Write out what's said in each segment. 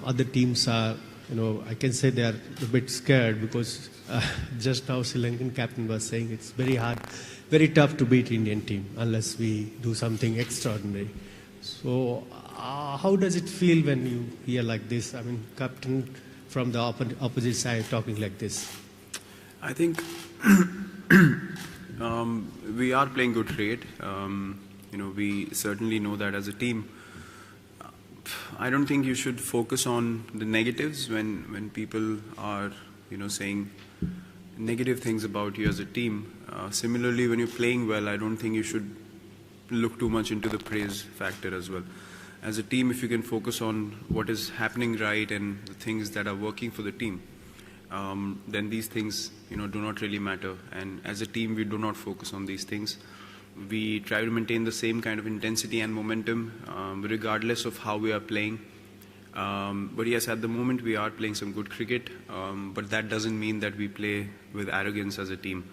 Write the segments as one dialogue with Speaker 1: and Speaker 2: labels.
Speaker 1: other teams are, I can say they are a bit scared because just now Sri Lankan captain was saying it's very hard, very tough to beat Indian team unless we do something extraordinary. So how does it feel when you hear like this? I mean, captain from the opposite side talking like this.
Speaker 2: I think we are playing good cricket. We certainly know that as a team. I don't think you should focus on the negatives when people are, saying negative things about you as a team. Similarly, when you're playing well, I don't think you should look too much into the praise factor as well. As a team, if you can focus on what is happening right and the things that are working for the team, then these things, do not really matter. And as a team, we do not focus on these things. We try to maintain the same kind of intensity and momentum, regardless of how we are playing. But yes, at the moment, we are playing some good cricket, but that doesn't mean that we play with arrogance as a team.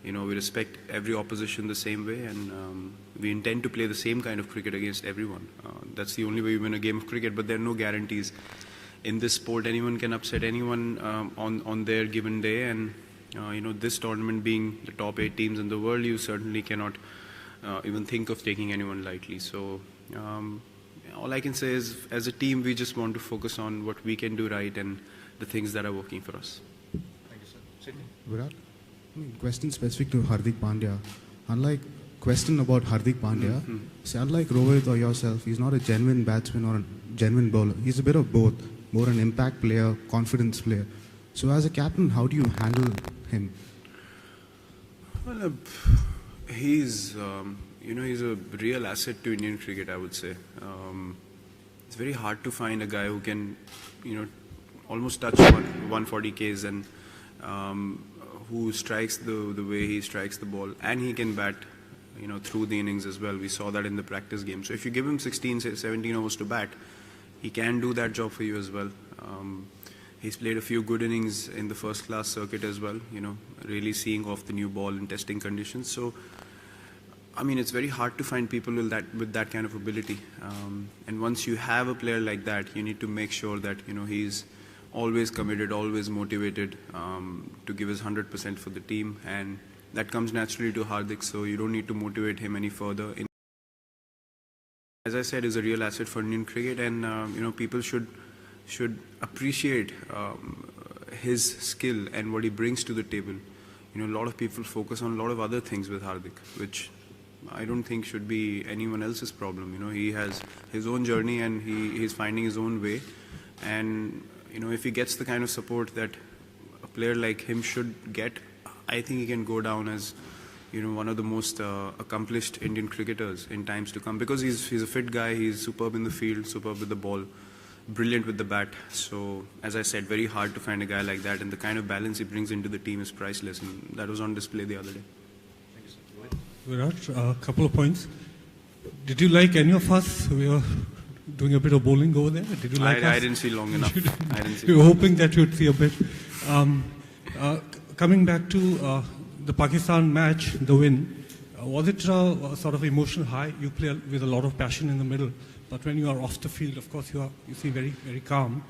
Speaker 2: We respect every opposition the same way, and we intend to play the same kind of cricket against everyone. That's the only way we win a game of cricket, but there are no guarantees. In this sport, anyone can upset anyone on their given day, and this tournament being the top 8 teams in the world, you certainly cannot even think of taking anyone lightly. So all I can say is, as a team, we just want to focus on what we can do right and the things that are working for us.
Speaker 3: Thank you, sir. Sydney. Virat? Question specific to Hardik Pandya. Unlike question about Hardik Pandya, unlike Rohit or yourself, he's not a genuine batsman or a genuine bowler. He's a bit of both, more an impact player, confidence player. So as a captain, how do you handle him?
Speaker 2: Well, he's he's a real asset to Indian cricket, I would say. It's very hard to find a guy who can, almost touch 140 Ks and who strikes the way he strikes the ball, and he can bat, through the innings as well. We saw that in the practice game. So if you give him 16, 17 overs to bat, he can do that job for you as well. He's played a few good innings in the first-class circuit as well, really seeing off the new ball in testing conditions. So, I mean, it's very hard to find people with that kind of ability. And once you have a player like that, you need to make sure that, he's always committed, always motivated to give his 100% for the team. And that comes naturally to Hardik, so you don't need to motivate him any further. As I said, is a real asset for Indian cricket, and people should appreciate his skill and what he brings to the table. A lot of people focus on a lot of other things with Hardik, which I don't think should be anyone else's problem. He has his own journey and he's finding his own way. And if he gets the kind of support that a player like him should get, I think he can go down as one of the most accomplished Indian cricketers in times to come, because he's a fit guy. He's superb in the field, superb with the ball, brilliant with the bat. So, as I said, very hard to find a guy like that, and the kind of balance he brings into the team is priceless, and that was on display the other day.
Speaker 4: Thank you, sir. Virat, a couple of points. Did you like any of us? We were doing a bit of bowling over there. Did you like us?
Speaker 2: I didn't see long enough.
Speaker 4: We were hoping that you'd see a bit. Coming back to the Pakistan match, the win, was it a sort of emotional high? You play with a lot of passion in the middle, but when you are off the field, of course, you seem very, very calm.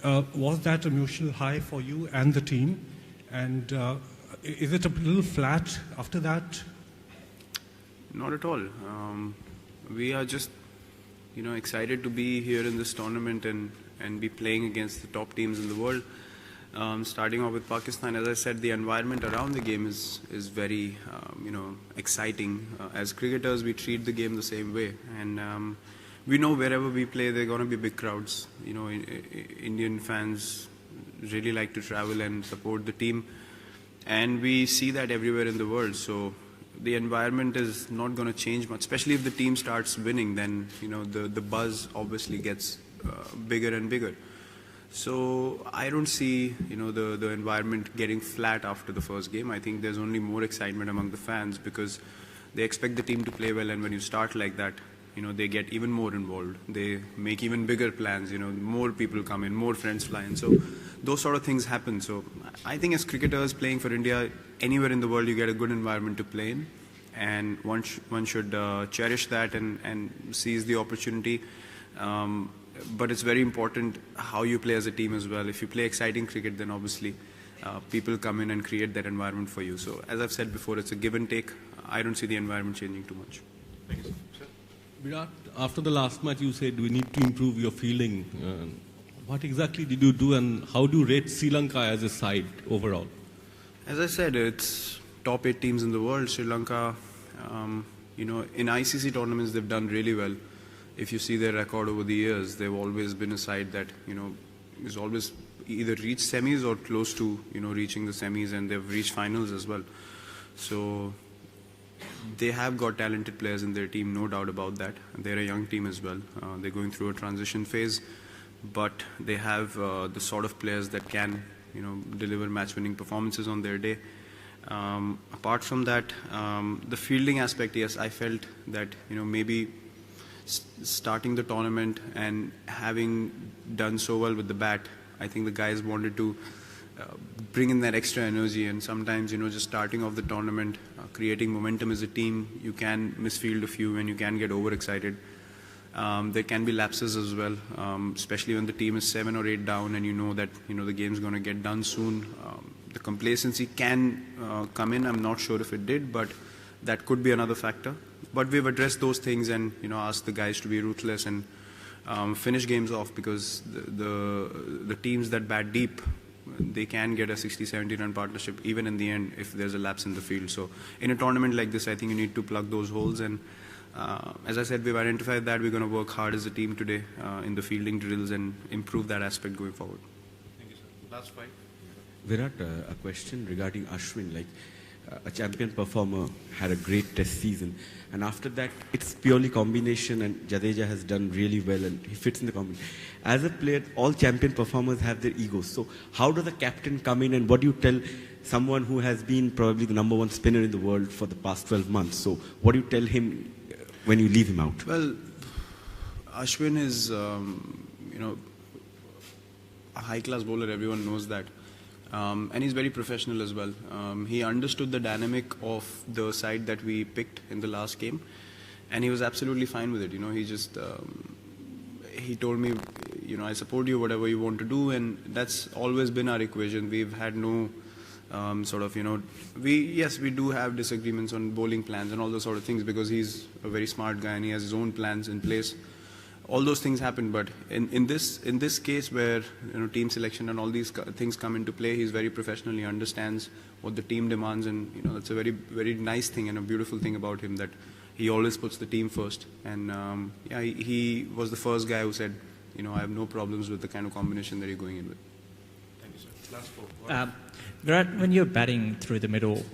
Speaker 4: Was that emotional high for you and the team? And is it a little flat after that?
Speaker 2: Not at all. We are just, excited to be here in this tournament and be playing against the top teams in the world. Starting off with Pakistan, as I said, the environment around the game is very, exciting. As cricketers, we treat the game the same way, and we know wherever we play, there are going to be big crowds. Indian fans really like to travel and support the team, and we see that everywhere in the world. So the environment is not going to change much, especially if the team starts winning. Then the buzz obviously gets bigger and bigger. So I don't see the environment getting flat after the first game. I think there's only more excitement among the fans because they expect the team to play well, and when you start like that, they get even more involved. They make even bigger plans. More people come in, more friends fly in. So those sort of things happen. So I think as cricketers playing for India, anywhere in the world, you get a good environment to play in, and one should cherish that and seize the opportunity. but it's very important how you play as a team as well. If you play exciting cricket, then obviously people come in and create that environment for you. So as I've said before, it's a give and take. I don't see the environment changing too much.
Speaker 5: Thank you, sir. Virat, after the last match, you said we need to improve your fielding. What exactly did you do, and how do you rate Sri Lanka as a side overall?
Speaker 2: As I said, it's top 8 teams in the world. Sri Lanka, in ICC tournaments, they've done really well. If you see their record over the years, they've always been a side that, is always either reached semis or close to, reaching the semis, and they've reached finals as well. So they have got talented players in their team, no doubt about that. They're a young team as well. They're going through a transition phase, but they have the sort of players that can, deliver match-winning performances on their day. Apart from that, the fielding aspect, yes, I felt that, maybe starting the tournament and having done so well with the bat, I think the guys wanted to bring in that extra energy, and sometimes, just starting off the tournament, creating momentum as a team, you can misfield a few and you can get overexcited. There can be lapses as well, especially when the team is 7 or 8 down and you know that the game's going to get done soon. The complacency can come in. I'm not sure if it did, but that could be another factor. But we've addressed those things and asked the guys to be ruthless and finish games off, because the teams that bat deep, they can get a 60-70 run partnership even in the end if there's a lapse in the field. So in a tournament like this, I think you need to plug those holes, and as I said, we've identified that. We're going to work hard as a team today in the fielding drills and improve that aspect going forward.
Speaker 5: Thank you, sir. Last fight.
Speaker 6: Virat, a question regarding Ashwin. Like, a champion performer, had a great test season, and after that it's purely combination, and Jadeja has done really well and he fits in the combination. As a player, all champion performers have their egos. So how does the captain come in, and what do you tell someone who has been probably the #1 spinner in the world for the past 12 months? So what do you tell him when you leave him out?
Speaker 2: Well, Ashwin is, a high-class bowler, everyone knows that. And he's very professional as well. He understood the dynamic of the side that we picked in the last game, and he was absolutely fine with it. He just, he told me, I support you, whatever you want to do, and that's always been our equation. We've had no we do have disagreements on bowling plans and all those sort of things, because he's a very smart guy and he has his own plans in place. All those things happen, but in this case where team selection and all these things come into play, he's very professional. He understands what the team demands, and that's a very, very nice thing and a beautiful thing about him, that he always puts the team first. And he was the first guy who said, I have no problems with the kind of combination that you're going in with.
Speaker 5: Thank you, sir. Last four.
Speaker 7: Virat, when you're batting through the middle,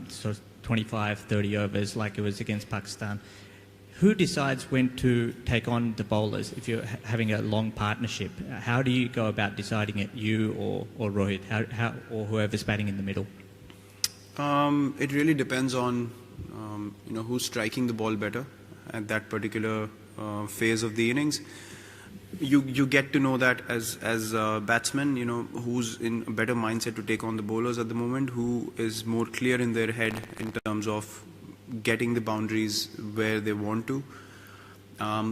Speaker 7: sort of 25, 30 overs like it was against Pakistan, who decides when to take on the bowlers if you're having a long partnership? How do you go about deciding it, you or Rohit, or whoever's batting in the middle?
Speaker 2: It really depends on who's striking the ball better at that particular phase of the innings. You get to know that as a batsman, who's in a better mindset to take on the bowlers at the moment, who is more clear in their head in terms of getting the boundaries where they want to.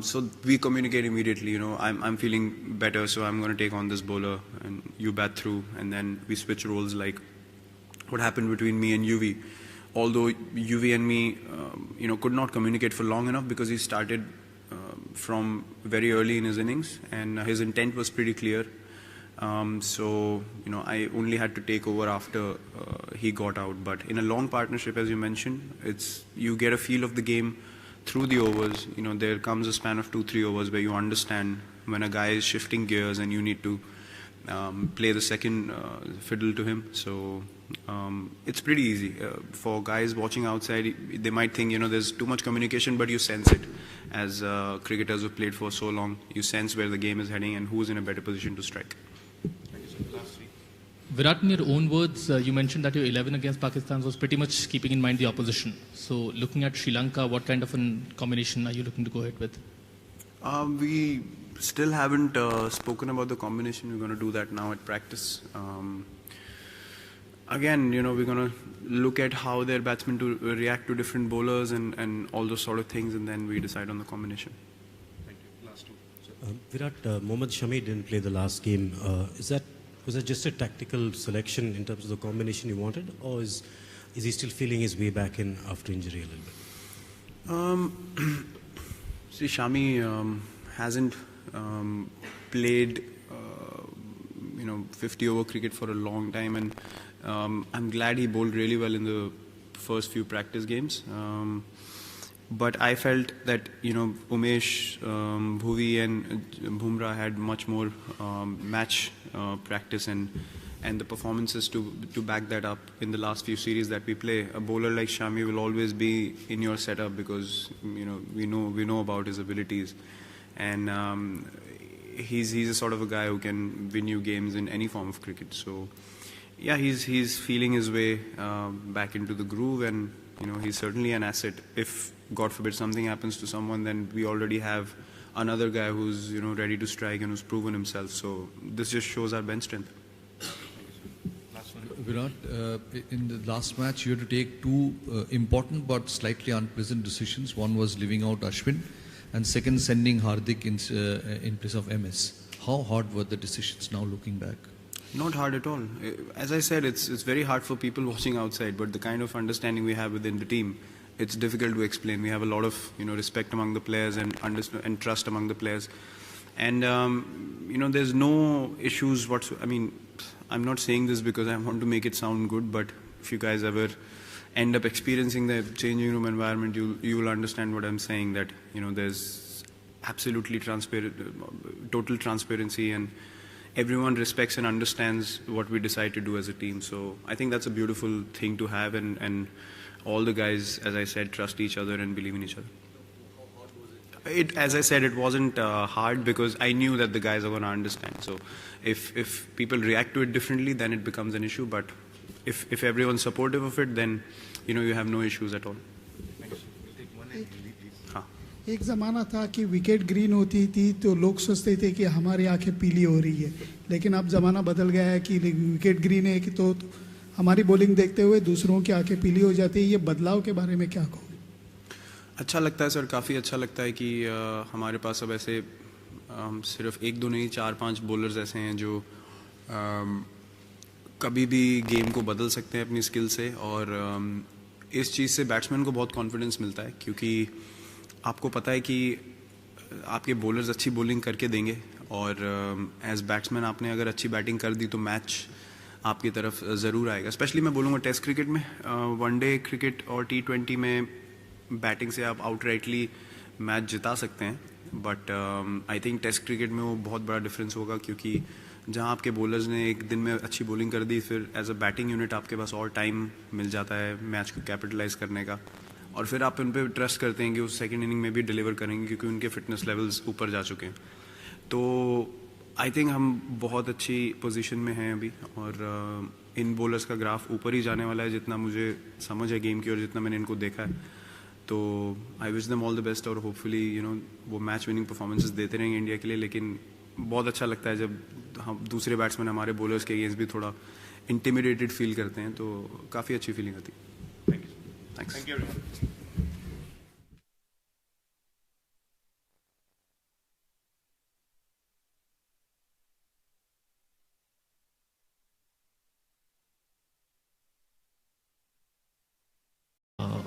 Speaker 2: So we communicate immediately. I'm feeling better, so I'm going to take on this bowler, and you bat through, and then we switch roles, like what happened between me and UV. Although UV and me, could not communicate for long enough, because he started from very early in his innings, and his intent was pretty clear. So I only had to take over after he got out. But in a long partnership, as you mentioned, you get a feel of the game through the overs. There comes a span of 2-3 overs where you understand when a guy is shifting gears and you need to play the second fiddle to him. So it's pretty easy. For guys watching outside, they might think there's too much communication, but you sense it. As cricketers who've played for so long, you sense where the game is heading and who's in a better position to strike.
Speaker 8: Virat, in your own words, you mentioned that your 11 against Pakistan was pretty much keeping in mind the opposition. So looking at Sri Lanka, what kind of a combination are you looking to go ahead with?
Speaker 2: We still haven't spoken about the combination. We're going to do that now at practice. Again, we're going to look at how their batsmen to react to different bowlers and all those sort of things, and then we decide on the combination.
Speaker 5: Thank you. Last two. Sir.
Speaker 9: Virat, Mohammad Shami didn't play the last game. Was that just a tactical selection in terms of the combination you wanted, or is he still feeling his way back in after injury a little bit?
Speaker 2: See, Shami hasn't played 50-over cricket for a long time, and I'm glad he bowled really well in the first few practice games. But I felt that Umesh, Bhuvi and Bumrah had much more match practice and the performances to back that up in the last few series that we play. A bowler like Shami will always be in your setup because we know about his abilities, and he's a sort of a guy who can win you games in any form of cricket. So yeah, he's feeling his way back into the groove, and he's certainly an asset. If God forbid something happens to someone, then we already have another guy who's ready to strike and who's proven himself. So this just shows our bench strength.
Speaker 10: Virat, in the last match you had to take two important but slightly unpleasant decisions. One was leaving out Ashwin, and second sending Hardik in place of MS. How hard were the decisions now looking back?
Speaker 2: Not hard at all. As I said, it's very hard for people watching outside, but the kind of understanding we have within the team, it's difficult to explain. We have a lot of respect among the players and trust among the players, and there's no issues whatsoever. I mean, I'm not saying this because I want to make it sound good, but if you guys ever end up experiencing the changing room environment, you will understand what I'm saying. That there's absolutely total transparency, and everyone respects and understands what we decide to do as a team. So I think that's a beautiful thing to have, and all the guys, as I said, trust each other and believe in each other. As I said, it wasn't hard because I knew that the guys are going to understand. So if people react to it differently, then it becomes an issue. But if everyone's supportive of it, then you have no issues at all.
Speaker 11: एक ज़माना था कि wicket green होती थी तो लोग सोचते थे कि हमारी आंखें पीली हो रही है, लेकिन अब ज़माना बदल गया है कि विकेट ग्रीन है कि तो हमारी बॉलिंग देखते हुए दूसरों की आंखें पीली हो जाती है. ये बदलाव के बारे में क्या कहो?
Speaker 2: अच्छा लगता है सर, काफ़ी अच्छा लगता है कि हमारे पास अब ऐसे सिर्फ एक दो नहीं 4-5 बॉलर्स ऐसे हैं जो कभी भी गेम को बदल सकते हैं अपनी स्किल से, और इस चीज़ से बैट्समैन को बहुत कॉन्फिडेंस मिलता है क्योंकि आपको पता है कि आपके बॉलर्स अच्छी बॉलिंग करके देंगे, और एज बैट्समैन आपने अगर अच्छी बैटिंग कर दी तो मैच आपकी तरफ ज़रूर आएगा. स्पेशली मैं बोलूँगा टेस्ट क्रिकेट में, वनडे क्रिकेट और T20 में बैटिंग से आप आउटराइटली मैच जिता सकते हैं, but I think test cricket में वो बहुत बड़ा डिफरेंस होगा क्योंकि जहाँ आपके बॉलर्स ने एक दिन में अच्छी बॉलिंग कर दी, फिर एज अ बैटिंग यूनिट आपके पास और टाइम मिल जाता है मैच को कैपिटलाइज करने का, और फिर आप उन पर ट्रस्ट करते हैं कि उस सेकंड इनिंग में भी डिलीवर करेंगे क्योंकि उनके फिटनेस लेवल्स ऊपर जा चुके हैं. तो आई थिंक हम बहुत अच्छी पोजीशन में हैं अभी, और इन बॉलर्स का ग्राफ ऊपर ही जाने वाला है जितना मुझे समझ है गेम की और जितना मैंने इनको देखा है. तो I wish them all the best, और होपफुली वो मैच विनिंग परफॉर्मेंसेस देते रहेंगे इंडिया के लिए. लेकिन बहुत अच्छा लगता है जब हम दूसरे बैट्समैन हमारे बॉलर्स के अगेंस्ट भी थोड़ा इंटिमिडेटेड फील करते हैं, तो काफ़ी अच्छी फीलिंग आती है. Thank you.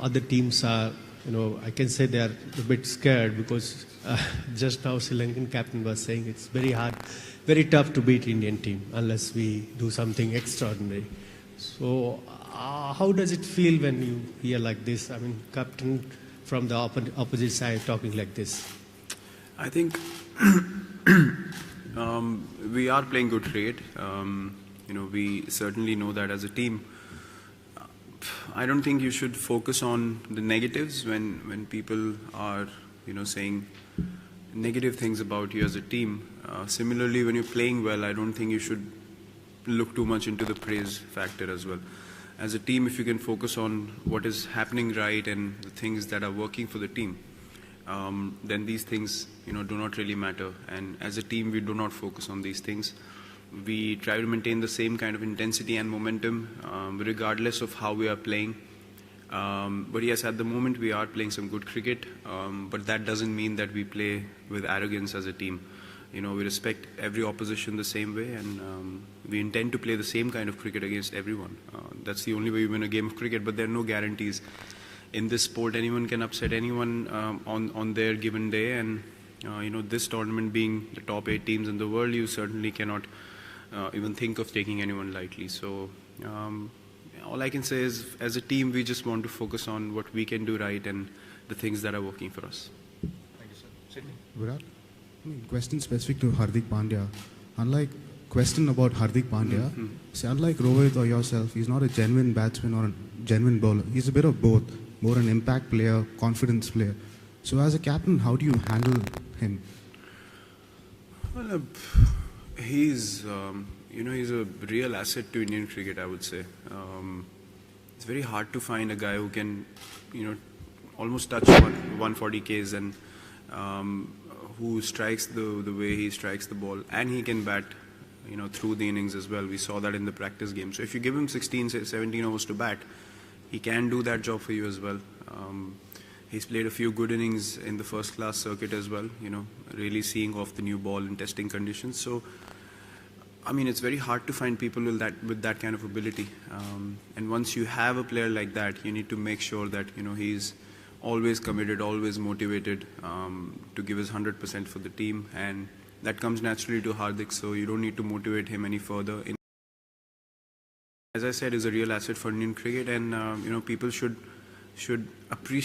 Speaker 1: Other teams are, I can say they are a bit scared because just now Sri Lankan captain was saying it's very hard, very tough to beat Indian team unless we do something extraordinary. So how does it feel when you hear like this? I mean, captain from the opposite side talking like this.
Speaker 2: I think we are playing good cricket. We certainly know that as a team. I don't think you should focus on the negatives when people are, saying negative things about you as a team. Similarly, when you're playing well, I don't think you should look too much into the praise factor as well. As a team, if you can focus on what is happening right and the things that are working for the team, then these things, do not really matter. And as a team, we do not focus on these things. We try to maintain the same kind of intensity and momentum, regardless of how we are playing. But yes, at the moment we are playing some good cricket, but that doesn't mean that we play with arrogance as a team. You know, we respect every opposition the same way, and we intend to play the same kind of cricket against everyone. That's the only way we win a game of cricket, but there are no guarantees. In this sport, anyone can upset anyone on their given day, and you know, this tournament being the top 8 teams in the world, you certainly cannot even think of taking anyone lightly. So all I can say is, as a team, we just want to focus on what we can do right and the things that are working for us.
Speaker 10: Thank you, sir. Sydney.
Speaker 3: Virat, question specific to Hardik Pandya. Question about Hardik Pandya. See, unlike Rohit or yourself, he's not a genuine batsman or a genuine bowler. He's a bit of both, more an impact player, confidence player. So as a captain, how do you handle him?
Speaker 2: Well, he's he's a real asset to Indian cricket, I would say. It's very hard to find a guy who can, almost touch 140 Ks and who strikes the way he strikes the ball, and he can bat, through the innings as well. We saw that in the practice game. So if you give him 16, 17 overs to bat, he can do that job for you as well. He's played a few good innings in the first class circuit as well, really seeing off the new ball in testing conditions. So, I mean, it's very hard to find people with that kind of ability. And once you have a player like that, you need to make sure that, he's always committed, always motivated to give his 100% for the team. And that comes naturally to Hardik, so you don't need to motivate him any further. As I said, he's a real asset for Indian cricket, and, people should appreciate